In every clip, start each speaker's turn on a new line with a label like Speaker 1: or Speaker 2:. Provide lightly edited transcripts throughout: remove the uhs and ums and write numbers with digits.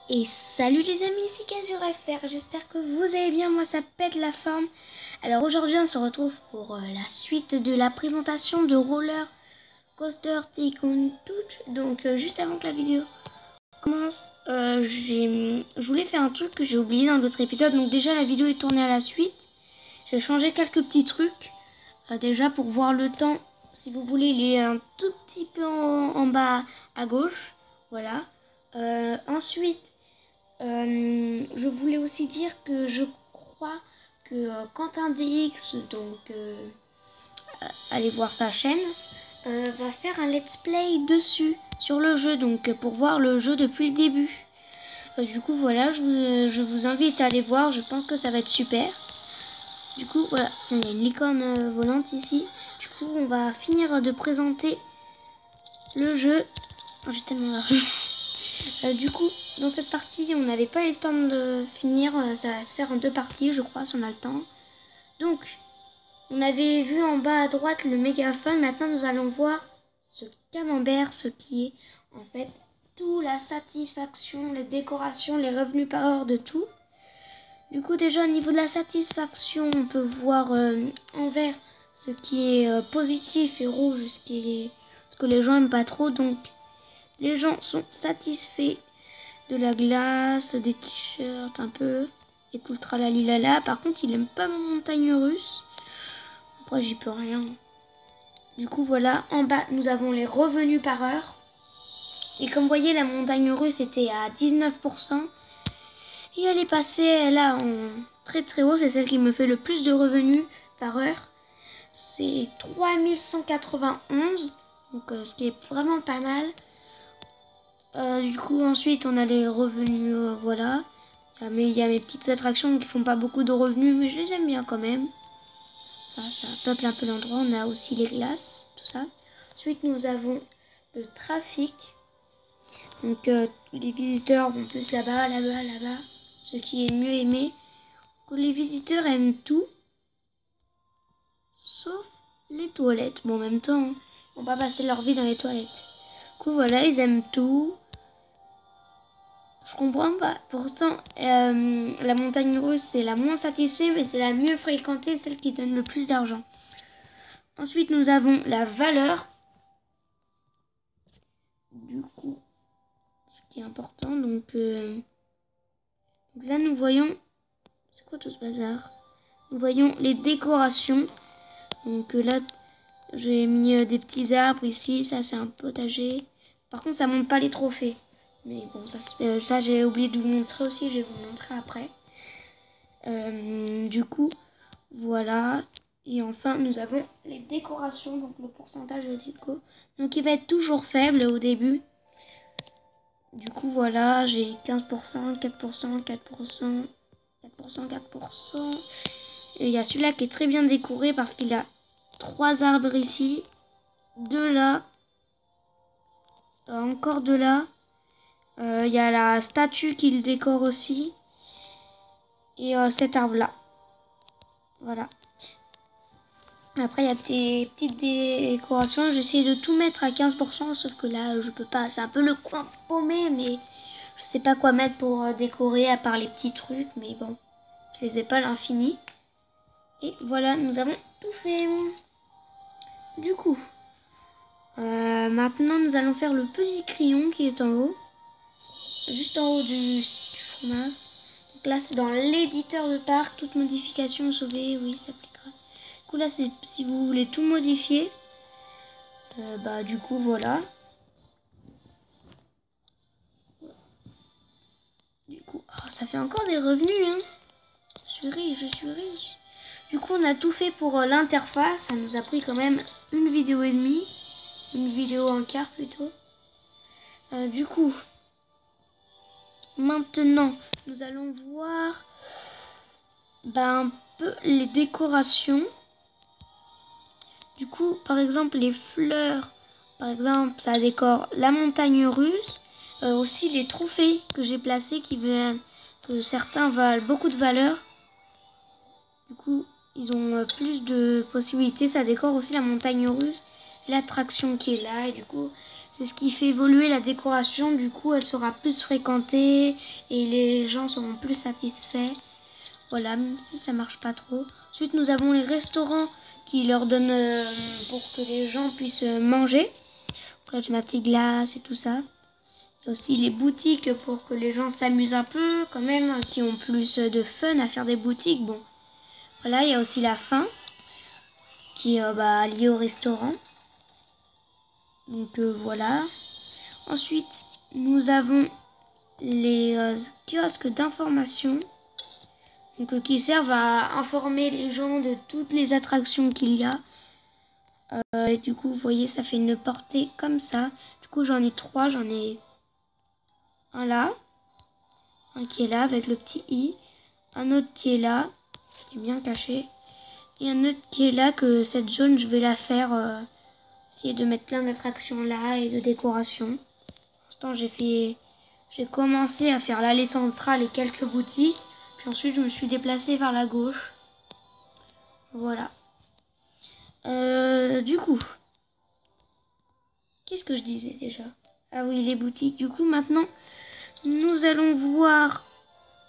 Speaker 1: Et salut les amis, ici Kazurfr, j'espère que vous allez bien, moi ça pète la forme. Alors aujourd'hui on se retrouve pour la suite de la présentation de Roller Coaster Tycoon Touch. Donc juste avant que la vidéo commence, je voulais faire un truc que j'ai oublié dans l'autre épisode. Donc déjà la vidéo est tournée à la suite, j'ai changé quelques petits trucs. Déjà pour voir le temps, si vous voulez il est un tout petit peu en bas à gauche, voilà. Ensuite, je voulais aussi dire que je crois que Quentin DX, donc allez voir sa chaîne, va faire un let's play dessus, sur le jeu, donc pour voir le jeu depuis le début. Du coup voilà, je vous invite à aller voir, je pense que ça va être super. Du coup voilà, tiens, il y a une licorne volante ici. Du coup on va finir de présenter le jeu. Oh, j'ai tellement d'argent. Du coup, dans cette partie, on n'avait pas eu le temps de finir. Ça va se faire en deux parties, je crois, si on a le temps. Donc, on avait vu en bas à droite le mégaphone. Maintenant, nous allons voir ce camembert, ce qui est en fait tout la satisfaction, les décorations, les revenus par heure de tout. Du coup, déjà au niveau de la satisfaction, on peut voir en vert ce qui est positif et rouge ce que les gens aiment pas trop. Donc, les gens sont satisfaits de la glace, des t-shirts un peu, et tout le tralalilala. Par contre, il aime pas ma montagne russe. Après, j'y peux rien. Du coup, voilà, en bas, nous avons les revenus par heure. Et comme vous voyez, la montagne russe était à 19%. Et elle est passée là en très très haut. C'est celle qui me fait le plus de revenus par heure. C'est 3191. Donc, ce qui est vraiment pas mal. Du coup, ensuite, on a les revenus, voilà. Il y a mes petites attractions qui font pas beaucoup de revenus, mais je les aime bien quand même. Ça peuple un peu l'endroit. On a aussi les glaces, tout ça. Ensuite, nous avons le trafic. Donc, les visiteurs vont plus là-bas, là-bas, là-bas. Ce qui est le mieux aimé. Donc, les visiteurs aiment tout, sauf les toilettes. Bon, en même temps, ils vont pas passer leur vie dans les toilettes. Du coup, voilà, ils aiment tout. Je comprends pas. Pourtant, la montagne russe, c'est la moins satisfaite, mais c'est la mieux fréquentée, celle qui donne le plus d'argent. Ensuite, nous avons la valeur. Du coup, ce qui est important. Donc là, nous voyons... C'est quoi tout ce bazar? Nous voyons les décorations. Donc là, j'ai mis des petits arbres ici. Ça, c'est un potager. Par contre, ça monte pas les trophées. Mais bon, ça j'ai oublié de vous montrer aussi. Je vais vous montrer après. Du coup, voilà. Et enfin, nous avons les décorations, donc le pourcentage de déco. Donc il va être toujours faible au début. Du coup, voilà, j'ai 15%, 4%, 4%, 4%, 4%. Et il y a celui-là qui est très bien décoré parce qu'il a 3 arbres ici, 2 là, encore 2 là. Il y a la statue qui le décore aussi. Et cet arbre là. Voilà. Après, il y a des petites décorations. J'essaie de tout mettre à 15%, sauf que là, je peux pas. C'est un peu le coin paumé, mais je sais pas quoi mettre pour décorer, à part les petits trucs. Mais bon, je les ai pas à l'infini. Et voilà, nous avons tout fait. Du coup, maintenant, nous allons faire le petit crayon qui est en haut. Juste en haut du format. Donc là, c'est dans l'éditeur de parc. Toute modification sauvée, oui, s'appliquera. Du coup, là, c'est si vous voulez tout modifier. Du coup, voilà. Du coup, oh, ça fait encore des revenus, hein. Je suis riche, je suis riche. Du coup, on a tout fait pour l'interface. Ça nous a pris quand même une vidéo et demie. Une vidéo en quart plutôt. Du coup, maintenant, nous allons voir un peu les décorations. Du coup, par exemple, les fleurs, par exemple, ça décore la montagne russe. Aussi les trophées que j'ai placés que certains valent beaucoup de valeur. Du coup, ils ont plus de possibilités. Ça décore aussi la montagne russe, l'attraction qui est là. Et du coup, C'est ce qui fait évoluer la décoration. Du coup, elle sera plus fréquentée et les gens seront plus satisfaits. Voilà, même si ça marche pas trop. Ensuite, nous avons les restaurants qui leur donnent pour que les gens puissent manger. Donc là, j'ai ma petite glace et tout ça. Il y a aussi les boutiques pour que les gens s'amusent un peu quand même, qui ont plus de fun à faire des boutiques. Bon, voilà, il y a aussi la faim qui est liée au restaurant. Donc voilà. Ensuite, nous avons les kiosques d'information. Donc qui servent à informer les gens de toutes les attractions qu'il y a. Et du coup, vous voyez, ça fait une portée comme ça. Du coup, j'en ai 3. J'en ai un là, un qui est là avec le petit i, un autre qui est là, qui est bien caché, et un autre qui est là, que cette jaune, je vais la faire, essayer de mettre plein d'attractions là et de décoration. Pour l'instant, j'ai commencé à faire l'allée centrale et quelques boutiques, puis ensuite, je me suis déplacée vers la gauche. Voilà. Du coup, qu'est-ce que je disais déjà? Ah oui, les boutiques. Du coup, maintenant, nous allons voir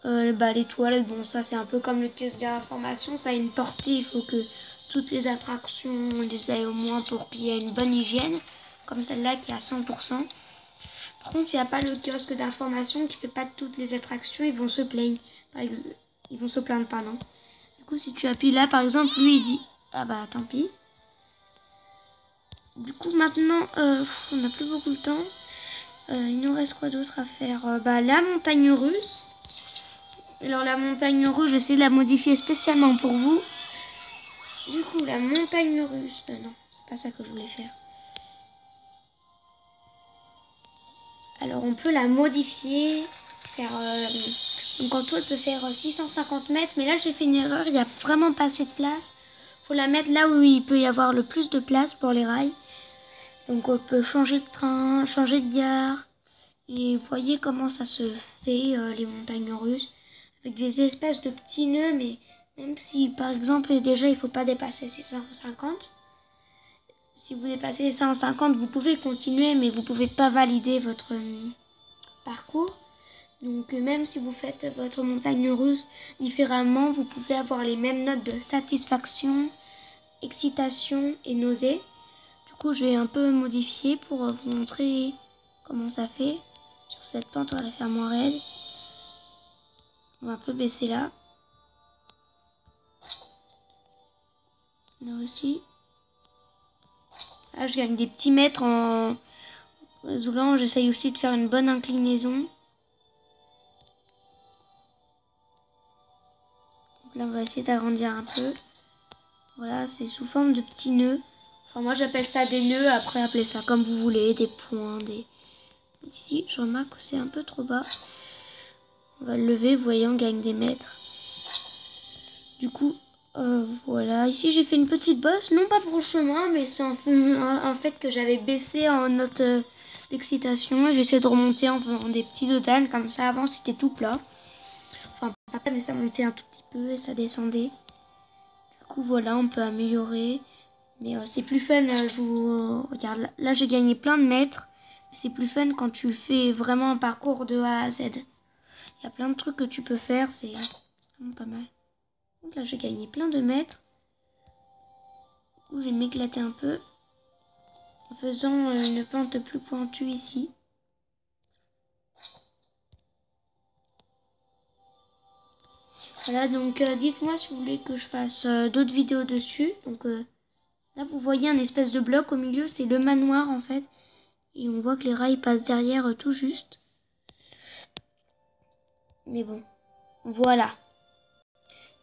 Speaker 1: les toilettes. Bon, ça, c'est un peu comme le kiosque d'information. Ça a une portée. Il faut que toutes les attractions, on les ait au moins pour qu'il y ait une bonne hygiène. Comme celle-là qui est à 100%. Par contre, s'il n'y a pas le kiosque d'information qui fait pas toutes les attractions, ils vont se plaindre. Ils vont se plaindre, pardon. Du coup, si tu appuies là, par exemple, lui, il dit... Ah bah, tant pis. Du coup, maintenant, on n'a plus beaucoup de temps. Il nous reste quoi d'autre à faire? La montagne russe. Alors, la montagne russe, je vais essayer de la modifier spécialement pour vous. Du coup, la montagne russe... non, c'est pas ça que je voulais faire. Alors, on peut la modifier. Faire... donc, en tout, elle peut faire 650 mètres. Mais là, j'ai fait une erreur. Il n'y a vraiment pas assez de place. Faut la mettre là où il peut y avoir le plus de place pour les rails. Donc on peut changer de train, changer de gare. Et vous voyez comment ça se fait, les montagnes russes. Avec des espèces de petits nœuds, mais même si par exemple déjà il ne faut pas dépasser 650. Si vous dépassez 150, vous pouvez continuer, mais vous ne pouvez pas valider votre parcours. Donc même si vous faites votre montagne russe différemment, vous pouvez avoir les mêmes notes de satisfaction, excitation et nausée. Du coup, je vais un peu modifier pour vous montrer comment ça fait. Sur cette pente, on va la faire moins raide. On va un peu baisser là. Là aussi. Là, je gagne des petits mètres en roulant. J'essaye aussi de faire une bonne inclinaison. Donc là, on va essayer d'agrandir un peu. Voilà, c'est sous forme de petits nœuds. Enfin, moi, j'appelle ça des nœuds. Après, appelez ça comme vous voulez. Des points, des... Ici, je remarque que c'est un peu trop bas. On va le lever, vous voyez, on gagne des mètres. Du coup, voilà. Ici, j'ai fait une petite bosse. Non pas pour le chemin, mais c'est en fait que j'avais baissé en note d'excitation. Et j'essaie de remonter en faisant des petits dodans. Comme ça, avant, c'était tout plat. Enfin, pas plat, mais ça montait un tout petit peu et ça descendait. Du coup, voilà, on peut améliorer. Mais c'est plus fun. Regarde, là, j'ai gagné plein de mètres. Mais c'est plus fun quand tu fais vraiment un parcours de A à Z. Il y a plein de trucs que tu peux faire. C'est vraiment pas mal. Donc là, j'ai gagné plein de mètres. Je vais m'éclater un peu en faisant une pente plus pointue ici. Voilà, donc dites-moi si vous voulez que je fasse d'autres vidéos dessus. Donc là, vous voyez un espèce de bloc au milieu, c'est le manoir en fait. Et on voit que les rails passent derrière tout juste. Mais bon, voilà.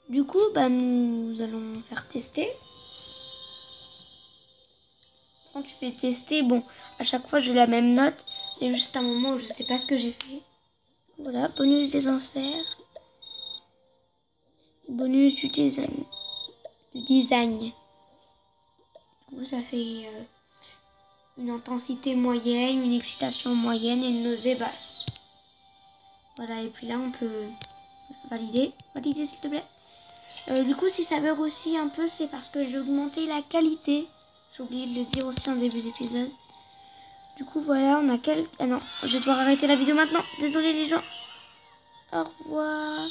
Speaker 1: Du coup, nous allons faire tester. Quand tu fais tester, bon, à chaque fois j'ai la même note. C'est juste un moment où je sais pas ce que j'ai fait. Voilà, bonus des inserts. Bonus du design. Du coup, ça fait une intensité moyenne, une excitation moyenne et une nausée basse. Voilà, et puis là, on peut valider. Valider, s'il te plaît. Du coup, si ça bug aussi un peu, c'est parce que j'ai augmenté la qualité. J'ai oublié de le dire aussi en début d'épisode. Du coup, voilà, on a quelques... Ah non, je vais devoir arrêter la vidéo maintenant. Désolé les gens. Au revoir.